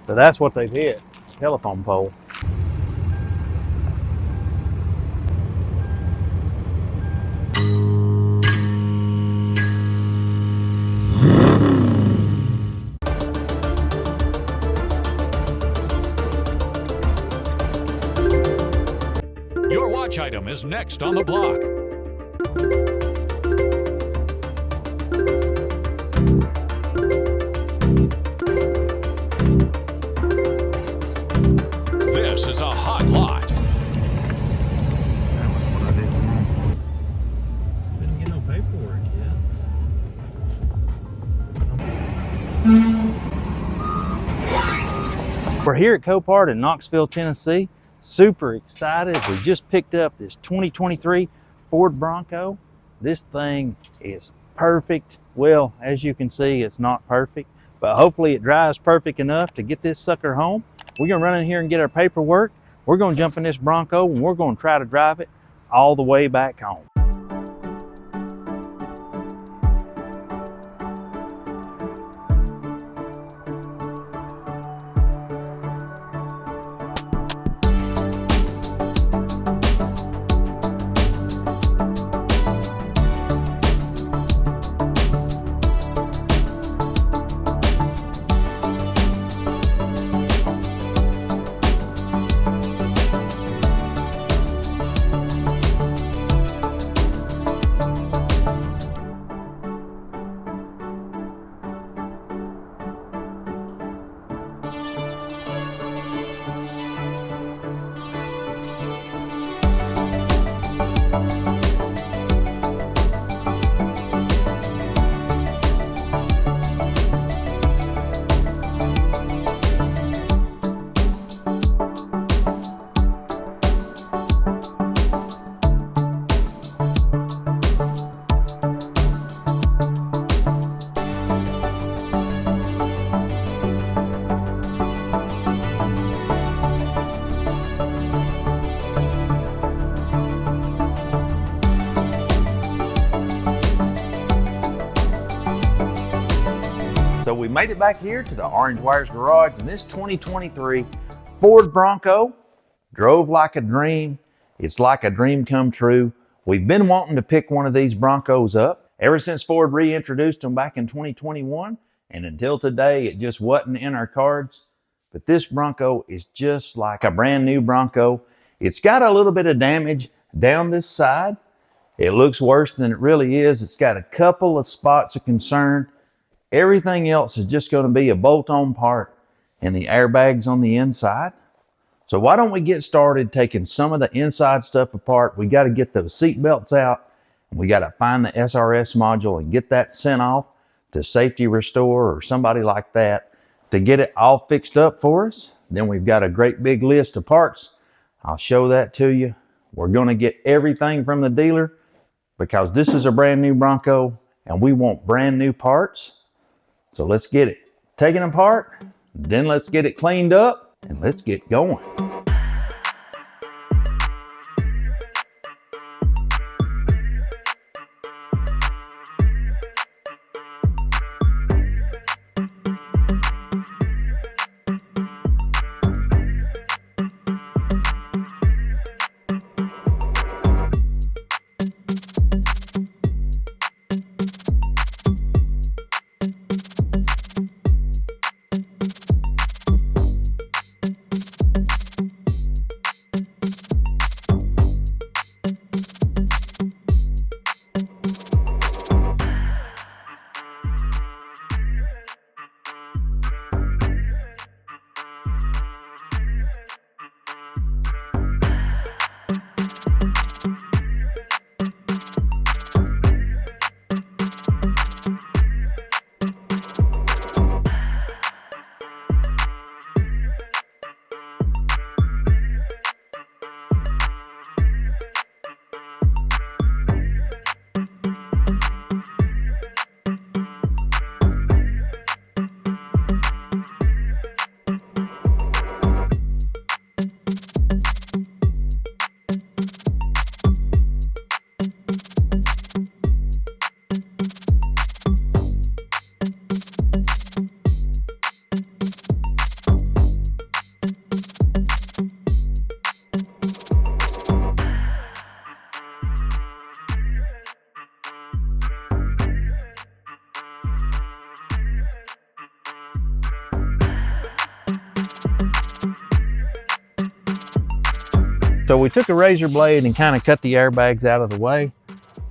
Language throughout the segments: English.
So that's what they've hit, telephone pole. Your watch item is next on the block. This is a hot lot. That was what I didn't want. Didn't get no paperwork yet. We're here at Copart in Knoxville, Tennessee. Super excited. We just picked up this 2023 Ford Bronco. This thing is perfect. Well, as you can see, it's not perfect, but hopefully it drives perfect enough to get this sucker home. We're gonna run in here and get our paperwork. We're gonna jump in this Bronco and we're gonna try to drive it all the way back home. So we made it back here to the Orange Wires Garage in this 2023 Ford Bronco. Drove like a dream. It's like a dream come true. We've been wanting to pick one of these Broncos up ever since Ford reintroduced them back in 2021. And until today, it just wasn't in our cards. But this Bronco is just like a brand new Bronco. It's got a little bit of damage down this side. It looks worse than it really is. It's got a couple of spots of concern. Everything else is just going to be a bolt-on part and the airbags on the inside. So why don't we get started taking some of the inside stuff apart? We got to get those seat belts out, and we got to find the SRS module and get that sent off to Safety Restore or somebody like that to get it all fixed up for us. Then we've got a great big list of parts. I'll show that to you. We're going to get everything from the dealer because this is a brand new Bronco and we want brand new parts. So let's get it taken apart, then let's get it cleaned up, and let's get going. So we took a razor blade and kind of cut the airbags out of the way.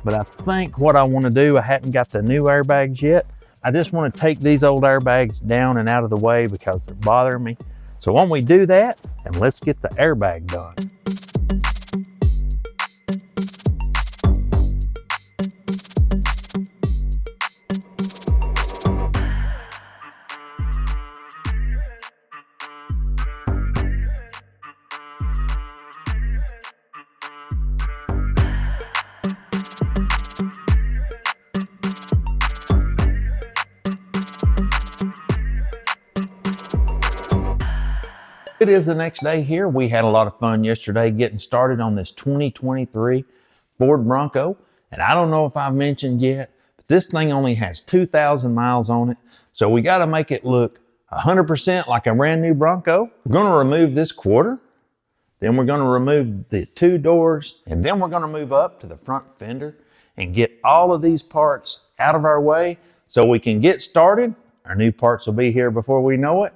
But I think what I want to do, I hadn't got the new airbags yet. I just want to take these old airbags down and out of the way because they're bothering me. So why don't we do that, and let's get the airbag done. It is the next day here. We had a lot of fun yesterday getting started on this 2023 Ford Bronco. And I don't know if I've mentioned yet, but this thing only has 2,000 miles on it. So we got to make it look 100% like a brand new Bronco. We're going to remove this quarter. Then we're going to remove the two doors. And then we're going to move up to the front fender and get all of these parts out of our way so we can get started. Our new parts will be here before we know it.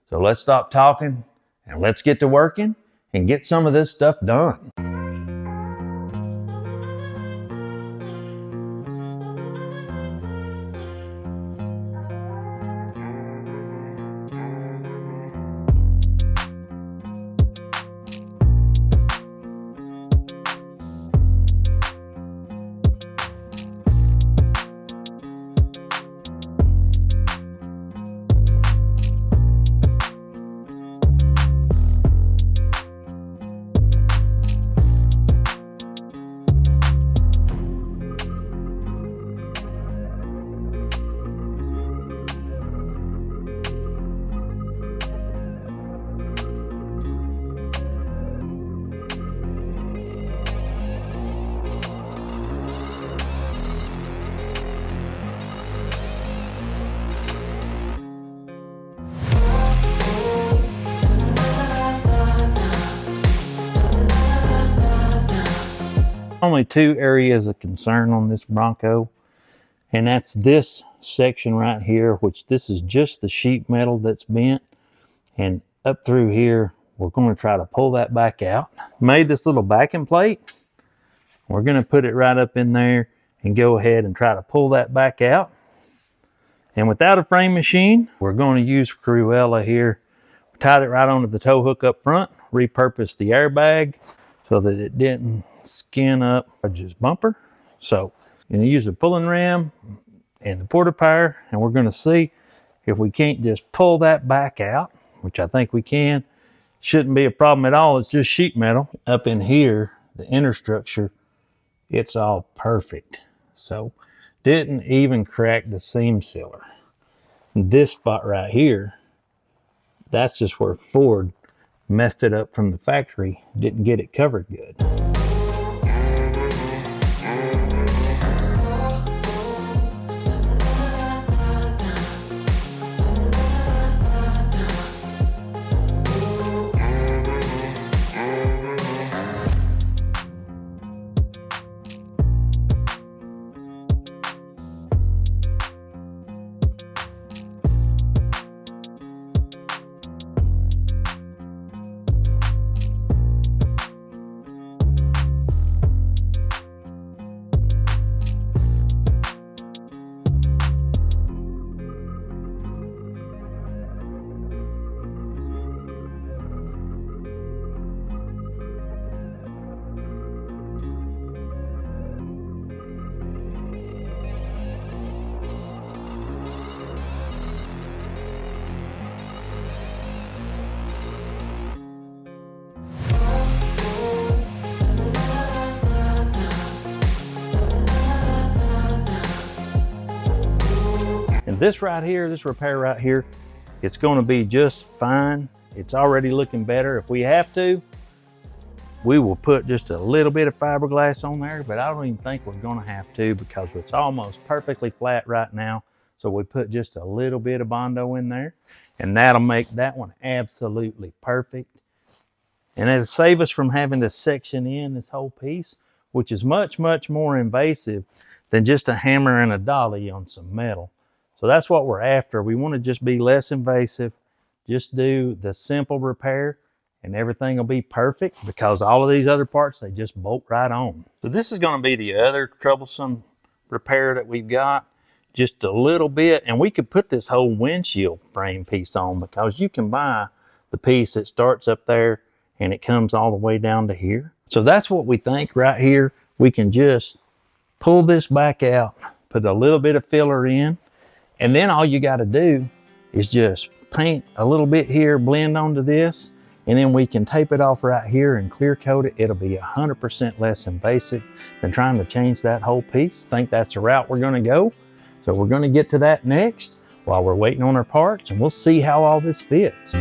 So let's stop talking. And let's get to working and get some of this stuff done. Only two areas of concern on this Bronco, and that's this section right here, which this is just the sheet metal that's bent, and up through here we're going to try to pull that back out. Made this little backing plate. We're going to put it right up in there and go ahead and try to pull that back out. And without a frame machine, we're going to use Cruella here. We tied it right onto the tow hook up front, repurposed the airbag so that it didn't skin up George's bumper. So you're going to use a pulling ram and the porta power, and we're going to see if we can't just pull that back out, which I think we can. Shouldn't be a problem at all. It's just sheet metal. Up in here, the inner structure, it's all perfect. So didn't even crack the seam sealer. This spot right here, that's just where Ford messed it up from the factory, didn't get it covered good. This right here, this repair right here, it's going to be just fine. It's already looking better. If we have to, we will put just a little bit of fiberglass on there, but I don't even think we're going to have to because it's almost perfectly flat right now. So we put just a little bit of Bondo in there, and that'll make that one absolutely perfect. And it'll save us from having to section in this whole piece, which is much, much more invasive than just a hammer and a dolly on some metal. So that's what we're after. We want to just be less invasive, just do the simple repair, and everything will be perfect, because all of these other parts, they just bolt right on. So this is going to be the other troublesome repair that we've got, just a little bit, and we could put this whole windshield frame piece on, because you can buy the piece that starts up there and it comes all the way down to here. So that's what we think right here. We can just pull this back out, put a little bit of filler in, and then all you got to do is just paint a little bit here, blend onto this, and then we can tape it off right here and clear coat it. It'll be 100% less invasive than trying to change that whole piece. I think that's the route we're going to go. So we're going to get to that next while we're waiting on our parts, and we'll see how all this fits.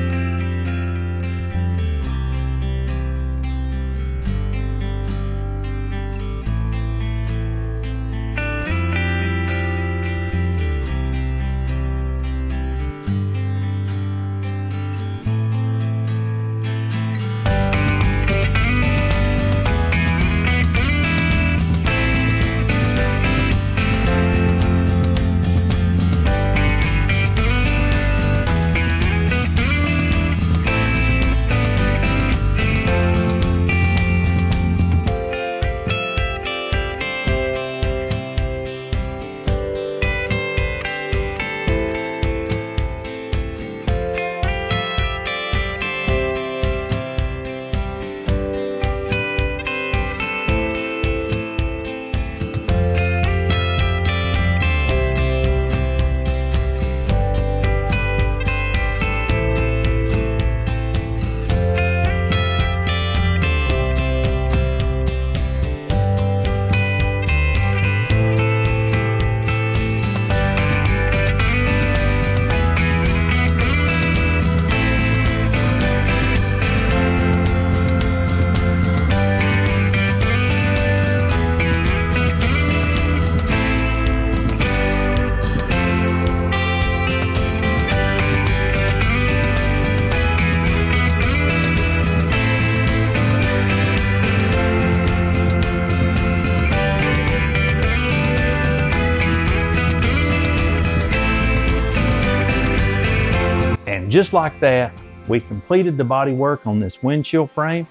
Just like that, we completed the body work on this windshield frame.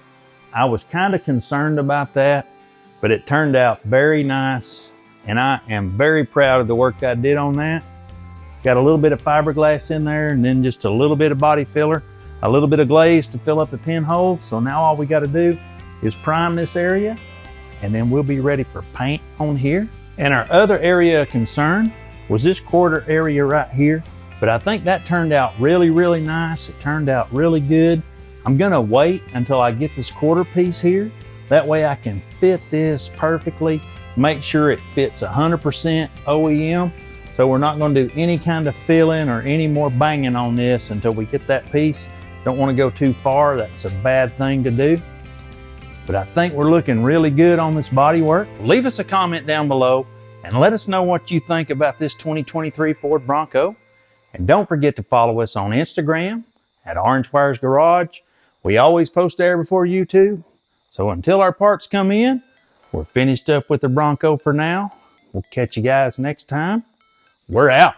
I was kind of concerned about that, but it turned out very nice, and I am very proud of the work I did on that. Got a little bit of fiberglass in there, and then just a little bit of body filler, a little bit of glaze to fill up the pinholes. So now all we got to do is prime this area, and then we'll be ready for paint on here. And our other area of concern was this quarter area right here. But I think that turned out really, really nice. It turned out really good. I'm gonna wait until I get this quarter piece here. That way I can fit this perfectly, make sure it fits 100% OEM. So we're not gonna do any kind of filling or any more banging on this until we get that piece. Don't wanna go too far, that's a bad thing to do. But I think we're looking really good on this body work. Leave us a comment down below and let us know what you think about this 2023 Ford Bronco. And don't forget to follow us on Instagram at Orange Wires Garage. We always post there before YouTube. So until our parts come in, we're finished up with the Bronco for now. We'll catch you guys next time. We're out.